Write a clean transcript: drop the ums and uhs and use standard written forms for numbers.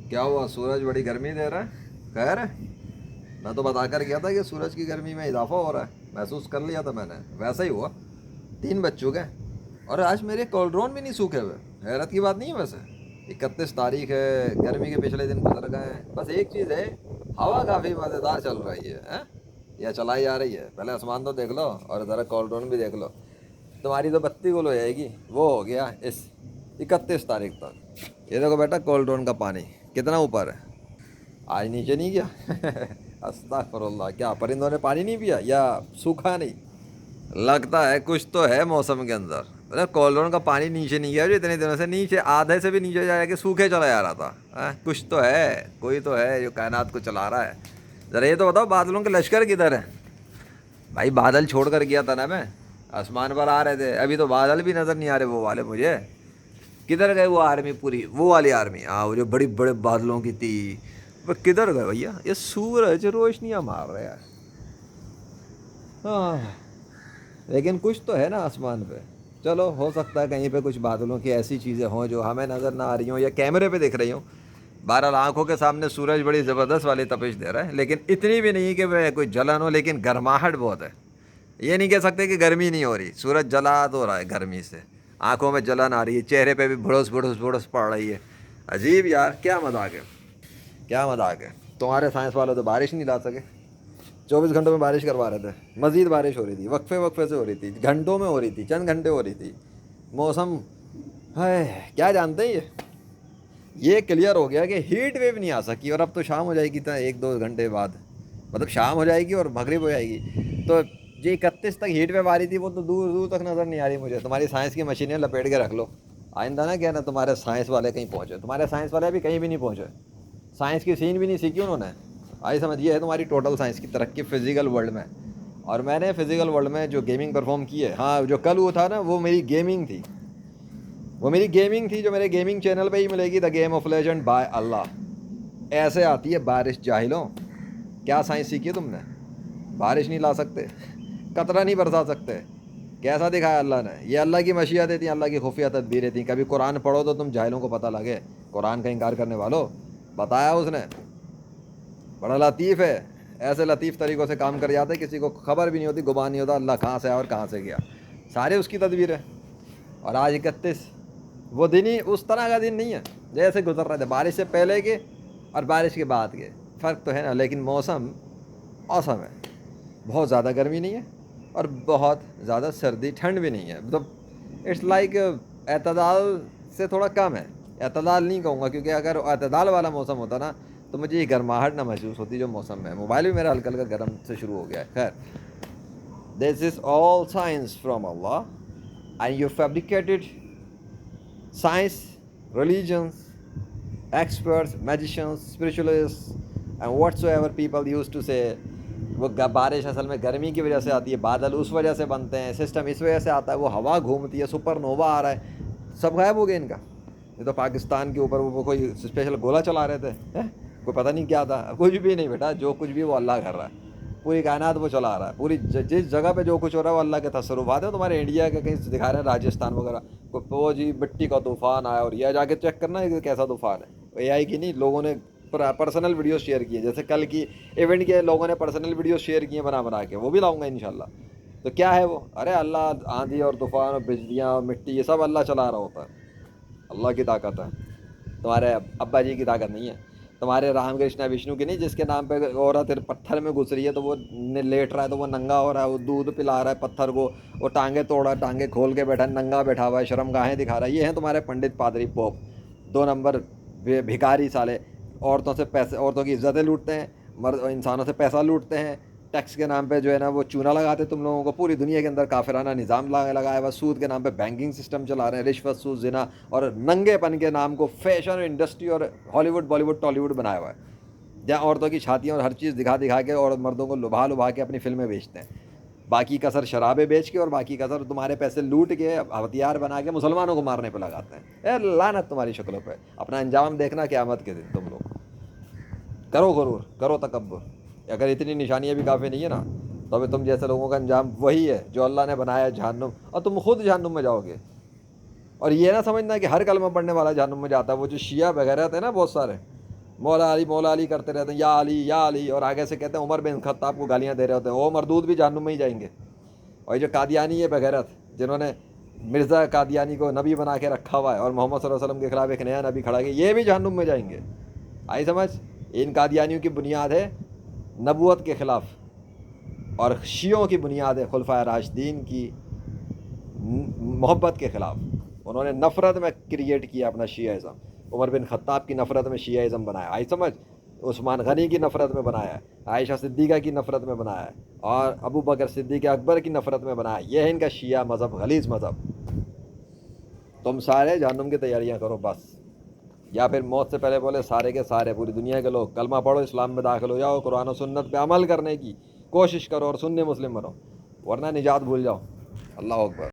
کیا ہوا؟ سورج بڑی گرمی دے رہا ہے؟ خیر ہے؟ میں تو بتا کر گیا تھا کہ سورج کی گرمی میں اضافہ ہو رہا ہے، محسوس کر لیا تھا میں نے، ویسا ہی ہوا۔ 3 بج چکے اور آج میرے کولڈرون بھی نہیں سوکھے ہوئے۔ حیرت کی بات نہیں ہے ویسے؟ 31 تاریخ ہے، گرمی کے پچھلے دن گزر گئے ہیں۔ بس ایک چیز ہے، ہوا کافی مزیدار چل رہی ہے یا چلائی جا رہی ہے۔ پہلے آسمان تو دیکھ لو اور ذرا کولڈرون بھی دیکھ لو۔ تمہاری تو بتی گل ہو جائے گی، وہ ہو گیا اس 31 تاریخ تک۔ یہ دیکھو بیٹا کولڈرون کا پانی کتنا اوپر ہے، آج نیچے نہیں گیا۔ استغفر اللہ، کیا پرندوں نے پانی نہیں پیا یا سوکھا نہیں؟ لگتا ہے کچھ تو ہے موسم کے اندر۔ مطلب کولڈرون کا پانی نیچے نہیں گیا جو اتنے دنوں سے، نیچے آدھے سے بھی نیچے جا کے سوکھے چلا جا رہا تھا۔ کچھ تو ہے، کوئی تو ہے جو کائنات کو چلا رہا ہے۔ ذرا یہ تو بتاؤ بادلوں کے لشکر کدھر ہے؟ بھائی بادل چھوڑ کر گیا تھا نا میں، آسمان پر آ رہے تھے، ابھی تو بادل بھی نظر نہیں آ رہے وہ والے مجھے۔ کدھر گئے وہ آرمی پوری، وہ والی آرمی وہ جو بڑی بڑے بادلوں کی تھی، وہ کدھر گئے بھیا؟ یہ سورج روشنیاں مار رہے ہیں۔ ہاں، لیکن کچھ تو ہے نا آسمان پہ۔ چلو ہو سکتا ہے کہیں پہ کچھ بادلوں کی ایسی چیزیں ہوں جو ہمیں نظر نہ آ رہی ہوں یا کیمرے پہ دکھ رہی ہوں۔ بہرحال آنکھوں کے سامنے سورج بڑی زبردست والی تپش دے رہا ہے، لیکن اتنی بھی نہیں کہ وہ کوئی جلن ہو، لیکن گرماہٹ بہت ہے۔ یہ نہیں کہہ سکتے کہ گرمی نہیں ہو رہی، سورج جلا تو رہا ہے گرمی سے، آنکھوں میں جلن آ رہی ہے، چہرے پہ بھی بھڑوس بھڑوس بھڑوس پڑ رہی ہے۔ عجیب یار، کیا مذاق ہے، کیا مذاق ہے۔ تمہارے سائنس والے تو بارش نہیں لا سکے، 24 گھنٹوں میں بارش کروا رہے تھے، مزید بارش ہو رہی تھی، وقفے وقفے سے ہو رہی تھی، گھنٹوں میں ہو رہی تھی، چند گھنٹے ہو رہی تھی۔ موسم ہے کیا جانتے ہیں یہ کلیئر ہو گیا کہ ہیٹ ویو نہیں آ سکی، اور اب تو شام ہو جائے گی، 1-2 گھنٹے بعد، مطلب شام ہو جائے گی اور مغرب ہو جائے گی، تو جی 31 تک ہیٹ ویو آ رہی تھی وہ تو دور دور تک نظر نہیں آ رہی مجھے۔ تمہاری سائنس کی مشینیں لپیٹ کے رکھ لو، آئندہ نہ کہنا تمہارے سائنس والے کہیں پہنچے، تمہارے سائنس والے بھی کہیں بھی نہیں پہنچے، سائنس کی سین بھی نہیں سیکھی انہوں نے۔ آئی سمجھ، یہ ہے تمہاری ٹوٹل سائنس کی ترقی فزیکل ورلڈ میں۔ اور میں نے فزیکل ورلڈ میں جو گیمنگ پرفارم کی ہے، ہاں جو کل وہ تھا نا، وہ میری گیمنگ تھی، وہ میری گیمنگ تھی جو میرے گیمنگ چینل پہ ہی ملے گی، the game of legend by Allah. ایسے آتی ہے بارش جاہلوں، کیا سائنس سیکھی تم نے؟ بارش نہیں لا سکتے، قطرہ نہیں برسا سکتے، کیسا دکھایا اللہ نے؟ یہ اللہ کی مشیتیں تھیں، اللہ کی خفیہ تدبیریں تھیں۔ کبھی قرآن پڑھو تو تم جاہلوں کو پتہ لگے، قرآن کا انکار کرنے والوں، بتایا اس نے، بڑا لطیف ہے، ایسے لطیف طریقوں سے کام کر جاتے کسی کو خبر بھی نہیں ہوتی، گمان نہیں ہوتا اللہ کہاں سے آیا اور کہاں سے گیا، سارے اس کی تدبیر ہے۔ اور آج 31 وہ دن ہی اس طرح کا دن نہیں ہے جیسے گزر رہے تھے، بارش سے پہلے کے اور بارش کے بعد کے فرق تو ہے نا، لیکن موسم اوسم ہے، بہت زیادہ گرمی نہیں ہے اور بہت زیادہ سردی ٹھنڈ بھی نہیں ہے، مطلب اٹس لائک اعتدال سے تھوڑا کم ہے۔ اعتدال نہیں کہوں گا کیونکہ اگر اعتدال والا موسم ہوتا نا تو مجھے یہ گرماہٹ نہ محسوس ہوتی جو موسم ہے۔ موبائل بھی میرا ہلکا ہلکا گرم سے شروع ہو گیا ہے۔ خیر، this is all science from Allah and you fabricated science, religions, experts, magicians, spiritualists, and whatsoever people used to say وہ بارش اصل میں گرمی کی وجہ سے آتی ہے، بادل اس وجہ سے بنتے ہیں، سسٹم اس وجہ سے آتا ہے، وہ ہوا گھومتی ہے، سپر نووا آ رہا ہے، سب غائب ہو گیا ان کا۔ یہ تو پاکستان کے اوپر وہ کوئی اسپیشل گولہ چلا رہے تھے، کوئی پتہ نہیں کیا تھا، کچھ بھی نہیں بیٹا، جو کچھ بھی وہ اللہ کر رہا ہے، پوری کائنات وہ چلا رہا ہے، پوری جس جگہ پہ جو کچھ ہو رہا ہے وہ اللہ کے تصرفات ہے۔ تمہارے انڈیا کے کہیں دکھا رہے ہیں راجستھان وغیرہ، وہ جی مٹی کا طوفان آیا، اور یہ جا کے چیک کرنا ہے کہ کیسا طوفان ہے، اے آئی کی نہیں، لوگوں نے پرسنل ویڈیوز شیئر کی ہیں، جیسے کل کی ایونٹ کے لوگوں نے پرسنل ویڈیوز شیئر کی ہیں بنا بنا کے، وہ بھی لاؤں گا انشاءاللہ۔ تو کیا ہے وہ؟ ارے اللہ، آندھی اور طوفان اور بجلیاں اور مٹی یہ سب اللہ چلا رہا ہوتا ہے، اللہ کی طاقت ہے، تمہارے ابا جی کی طاقت نہیں ہے، تمہارے رام کرشنا وشنو کی نہیں، جس کے نام پہ عورت پتھر میں گھس رہی ہے تو وہ لیٹ رہا ہے، تو وہ ننگا ہو رہا ہے، وہ دودھ پلا رہا ہے پتھر کو، وہ ٹانگیں توڑ رہا ہے، ٹانگیں کھول کے بیٹھا ہے، ننگا بیٹھا ہوا ہے، شرم گاہیں دکھا رہا ہے۔ یہ ہیں تمہارے پنڈت پادری پوپ، 2 نمبر بھکاری سالے، عورتوں سے پیسے، عورتوں کی عزتیں لوٹتے ہیں، مرد انسانوں سے پیسہ لوٹتے ہیں، ٹیکس کے نام پہ جو ہے نا وہ چونا لگاتے تم لوگوں کو، پوری دنیا کے اندر کافرانہ نظام لگایا ہوا، سود کے نام پہ بینکنگ سسٹم چلا رہے ہیں، رشوت سود زنا، اور ننگے پن کے نام کو فیشن اور انڈسٹری اور ہالی ووڈ بالی ووڈ ٹالی ووڈ بنایا ہوا ہے، جہاں عورتوں کی چھاتیاں اور ہر چیز دکھا دکھا کے اور مردوں کو لبھا لبھا کے اپنی فلمیں بیچتے ہیں، باقی کسر شرابیں بیچ کے اور باقی کسر تمہارے پیسے لوٹ کے ہتھیار بنا کے مسلمانوں کو مارنے پہ لگاتے ہیں۔ اے لعنت تمہاری شکلوں پہ، اپنا انجام دیکھنا قیامت کے دن۔ تم لوگ کرو غرور، کرو تکبر، اگر اتنی نشانیاں بھی کافی نہیں ہے نا تو ابھی تم جیسے لوگوں کا انجام وہی ہے جو اللہ نے بنایا ہے، جہنم، اور تم خود جہنم میں جاؤ گے۔ اور یہ نہ سمجھنا کہ ہر کلمہ پڑھنے والا جہنم میں جاتا ہے، وہ جو شیعہ وغیرہ تھے نا بہت سارے، مولا علی کرتے رہتے ہیں، یا علی، اور آگے سے کہتے ہیں عمر بن خطاب کو گالیاں دے رہے ہوتے ہیں، وہ مردود بھی جہنم میں ہی جائیں گے۔ اور یہ جو قادیانی ہے بغیرت، جنہوں نے مرزا قادیانی کو نبی بنا کے رکھا ہوا ہے اور محمد صلی اللہ علیہ وسلم کے خلاف ایک نیا نبی کھڑا کیا، یہ بھی جہنم میں جائیں گے۔ آئی سمجھ؟ ان قادیانیوں کی بنیاد ہے نبوت کے خلاف، اور شیعوں کی بنیاد ہے خلفائے راشدین کی محبت کے خلاف۔ انہوں نے نفرت میں کریٹ کیا اپنا شیعہ ازم، عمر بن خطاب کی نفرت میں شیعہ ازم بنایا، آئی سمجھ؟ عثمان غنی کی نفرت میں بنایا ہے، عائشہ صدیقہ کی نفرت میں بنایا ہے، اور ابو بکر صدیق اکبر کی نفرت میں بنایا ہے۔ یہ ہے ان کا شیعہ مذہب، غلیظ مذہب۔ تم سارے جہنم کی تیاریاں کرو بس، یا پھر موت سے پہلے بولے سارے کے سارے پوری دنیا کے لوگ کلمہ پڑھو، اسلام میں داخل ہو جاؤ، قرآن و سنت پہ عمل کرنے کی کوشش کرو اور سنی مسلم بنو، ورنہ نجات بھول جاؤ۔ اللہ اکبر۔